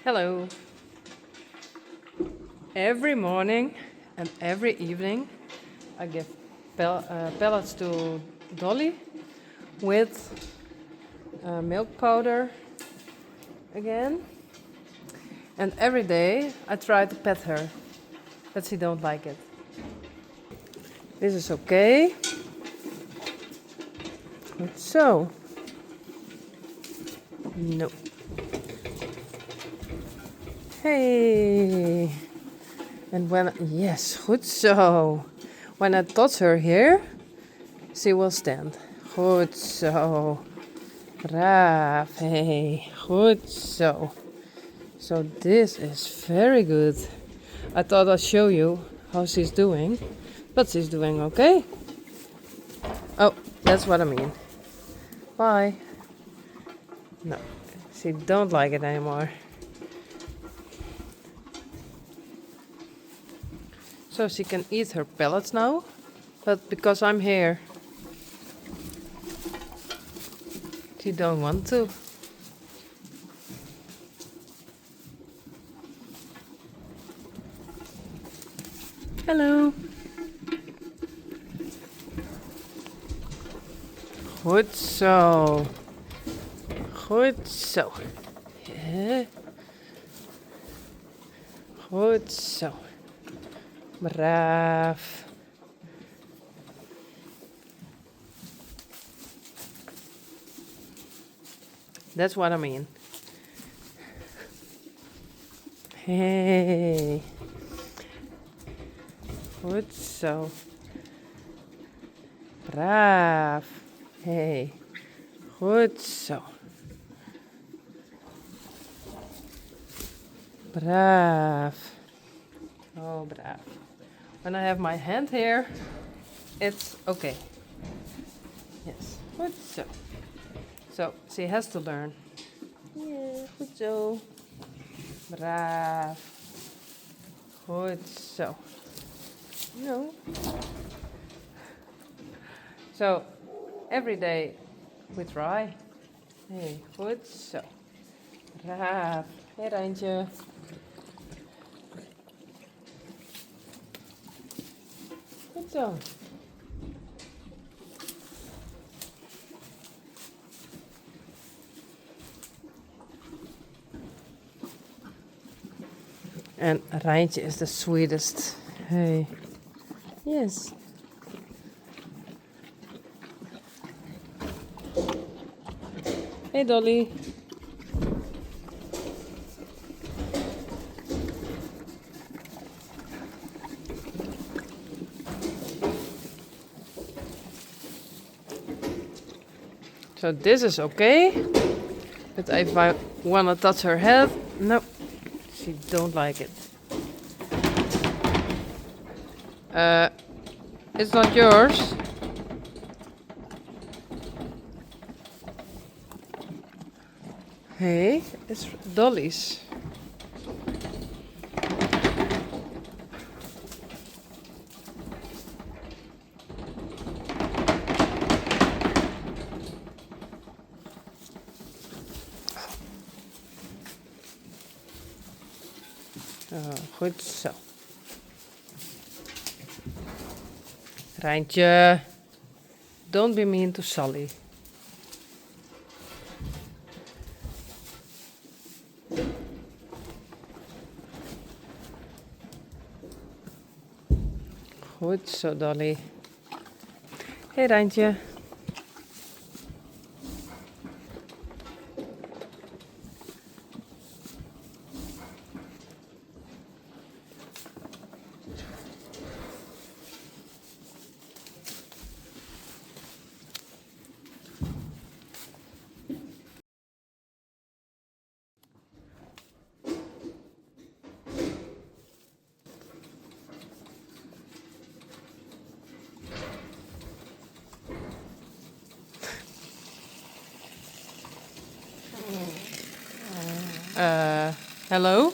Hello. Every morning and every evening, I give pellets to Dolly with milk powder again. And every day I try to pet her, but she don't like it. This is okay. Good so. No. Hey. And yes, good so. When I touch her here, she will stand. Goed zo. Braaf. Hey, goed zo. So this is very good. I thought I'd show you how she's doing, but she's doing okay. Oh, that's what I mean. Bye. No, she don't like it anymore. So she can eat her pellets now, but because I'm here, she don't want to. Hello. Goed zo. Goed zo. Ja. Goed zo. Braaf. That's what I mean. Hey. Goed zo. Braaf. Hey. Goed zo. Braaf. Oh, braaf. When I have my hand here, it's okay. Yes. Goed zo. So she has to learn. Yeah, goed zo. Braaf. Goed zo. No. So every day we try. Hey, goed zo. Braaf. Hey, Rijntje. Goed zo. And Rijntje is the sweetest. Hey. Yes. Hey, Dolly. So this is okay. But if I want to touch her head, no, she don't like it. It's not yours. Hey, it's Dolly's. Goed zo. Rijntje, don't be mean to Sally. Goed zo, Dolly. Hey, Rijntje. Hello?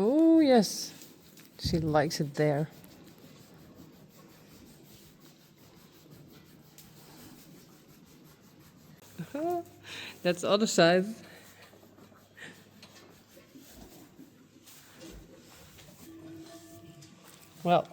Oh, yes. She likes it there. That's the other side. Well,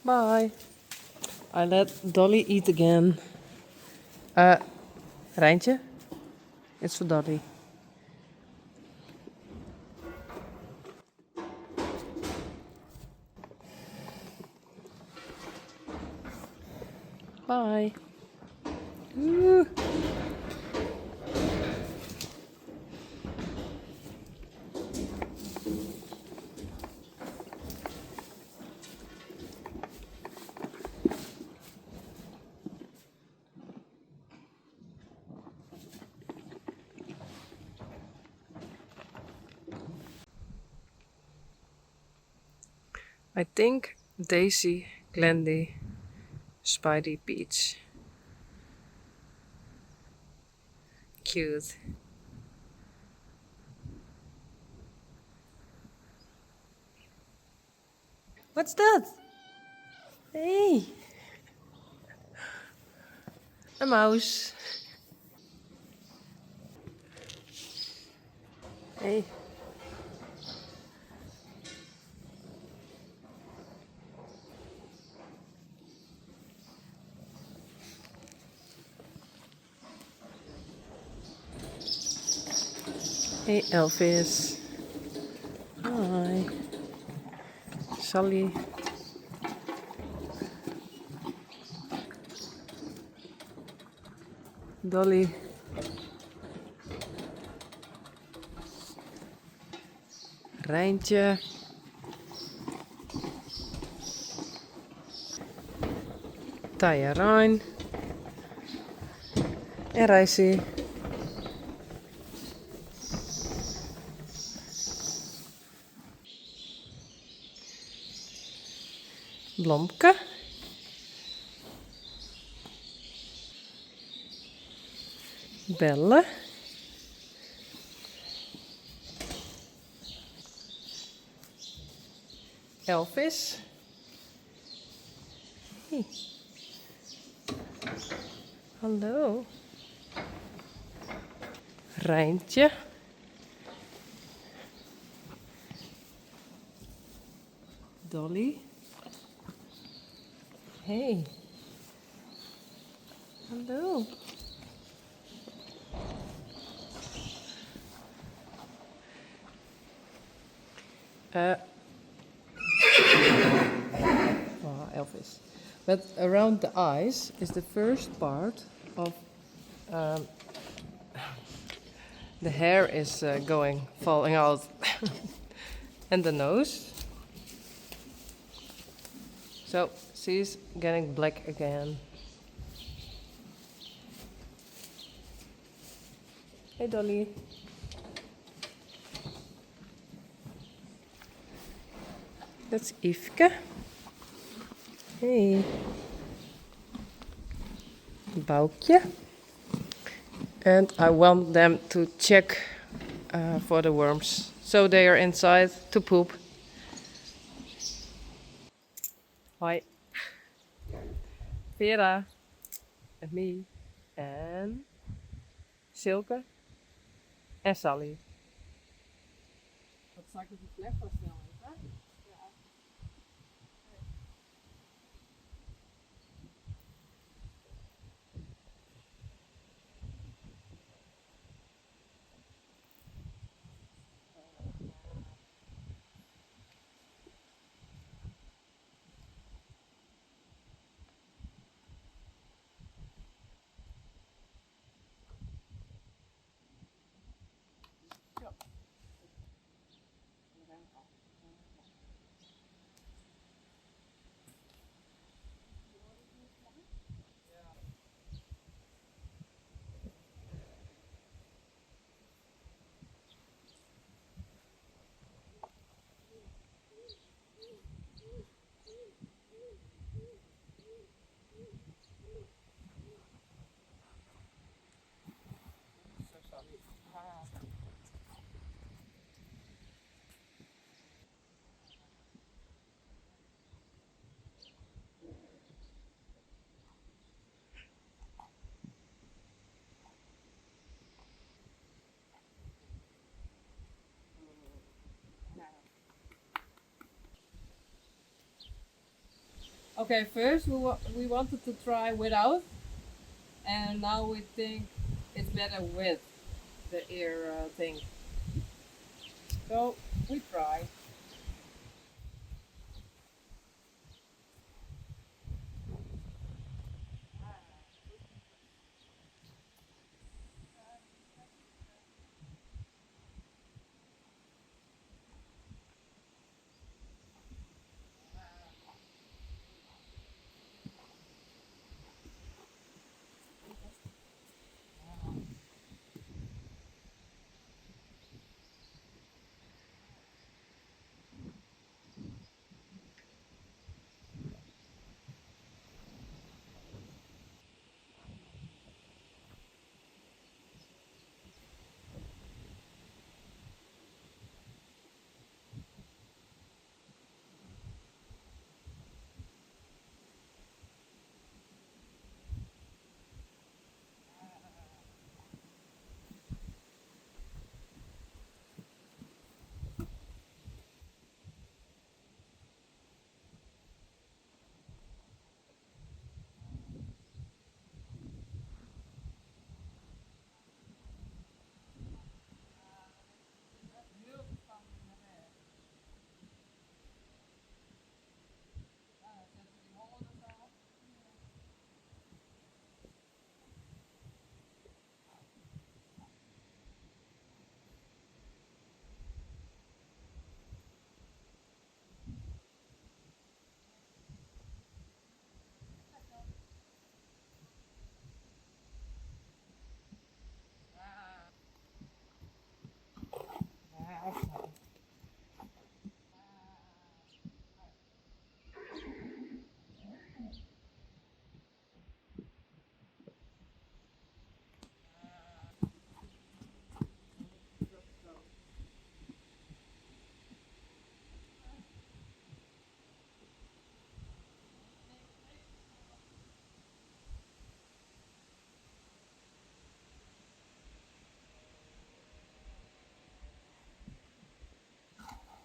bye. I let Dolly eat again. Rijntje, it's for Dolly. Bye. Ooh. I think Daisy, Glendy, Spidey, Peach. Cute. What's that? Hey, a mouse. Hey. Hey, Elvis. Hi. Sally. Dolly. Rijntje. Taya Rijn. En Rijssie. Blomke. Belle. Elvis. Hey. Hallo. Rijntje. Dolly. Hey. Hallo. Elvis. But around the eyes is the first part of the hair is falling out, and the nose. So she's getting black again. Hey, Dolly. That's Yveske. Hey. Boukje. And I want them to check for the worms. So they are inside to poop. Hi. Vera. And me. And Silke. En Sally. Wat zal ik op die plek vaststellen? Okay, first we wanted to try without, and now we think it's better with the ear thing. So we try.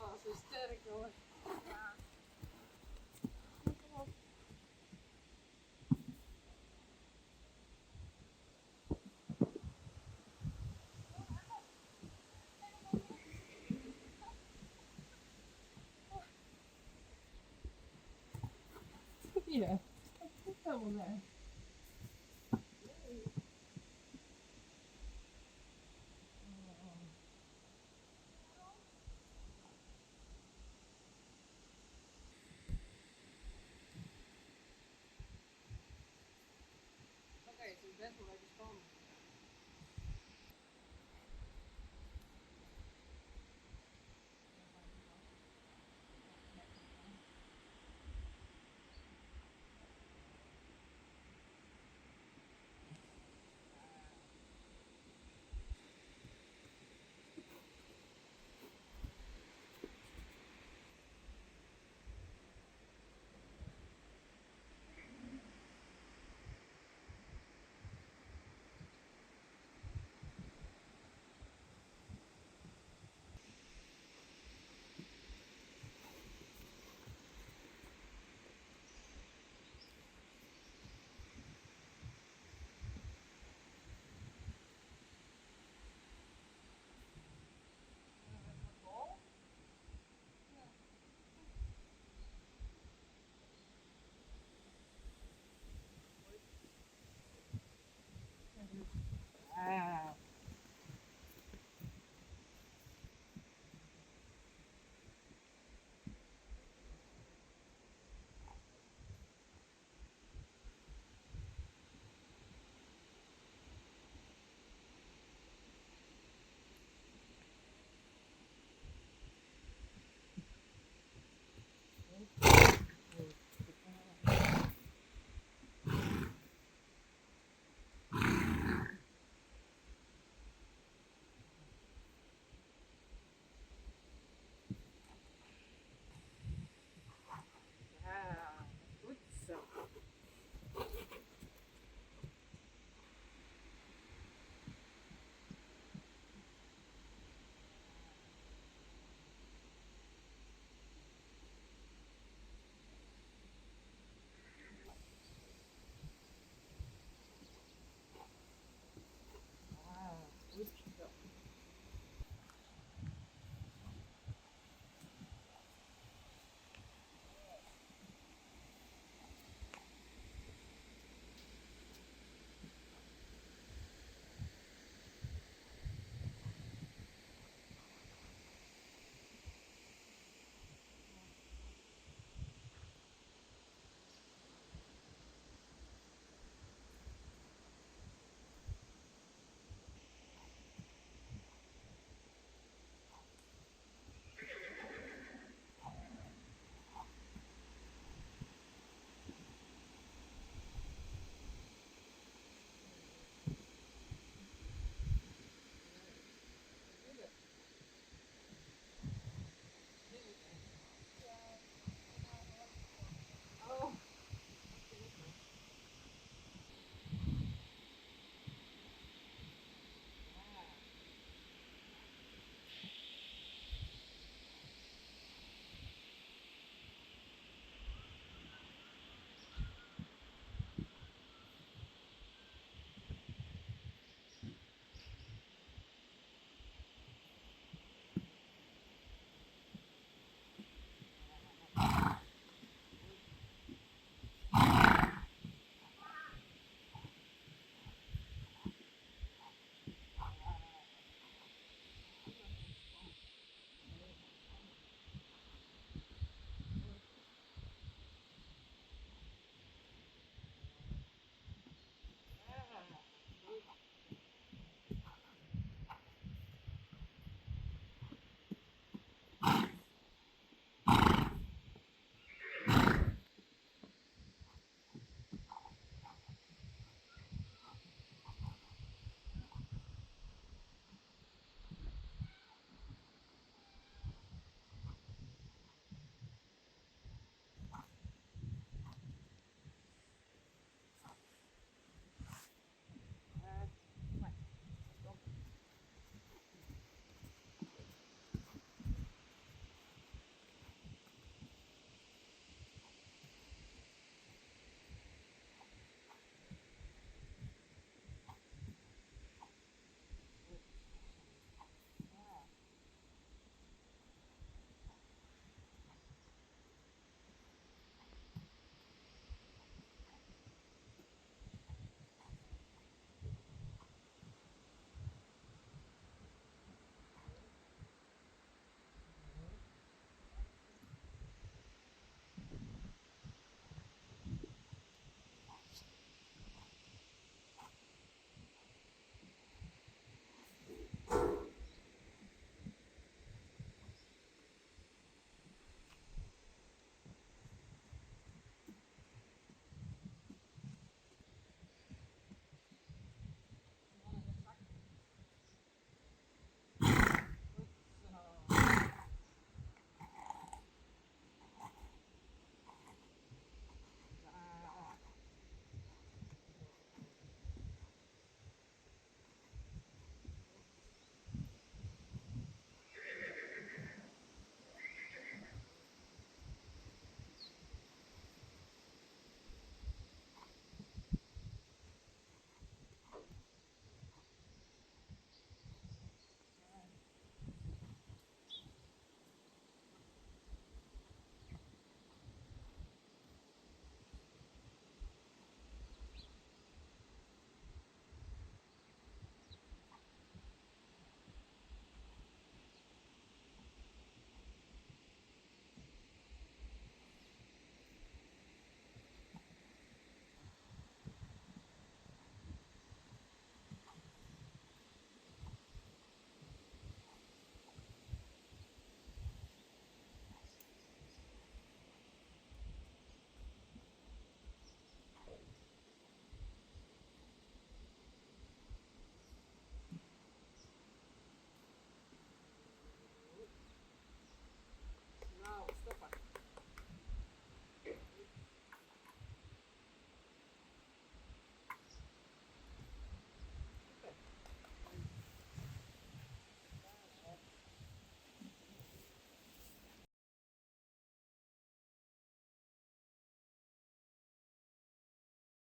Oh, zo sterk hoor. Ja, helemaal daar. Oké, het is best wel lekker spannend.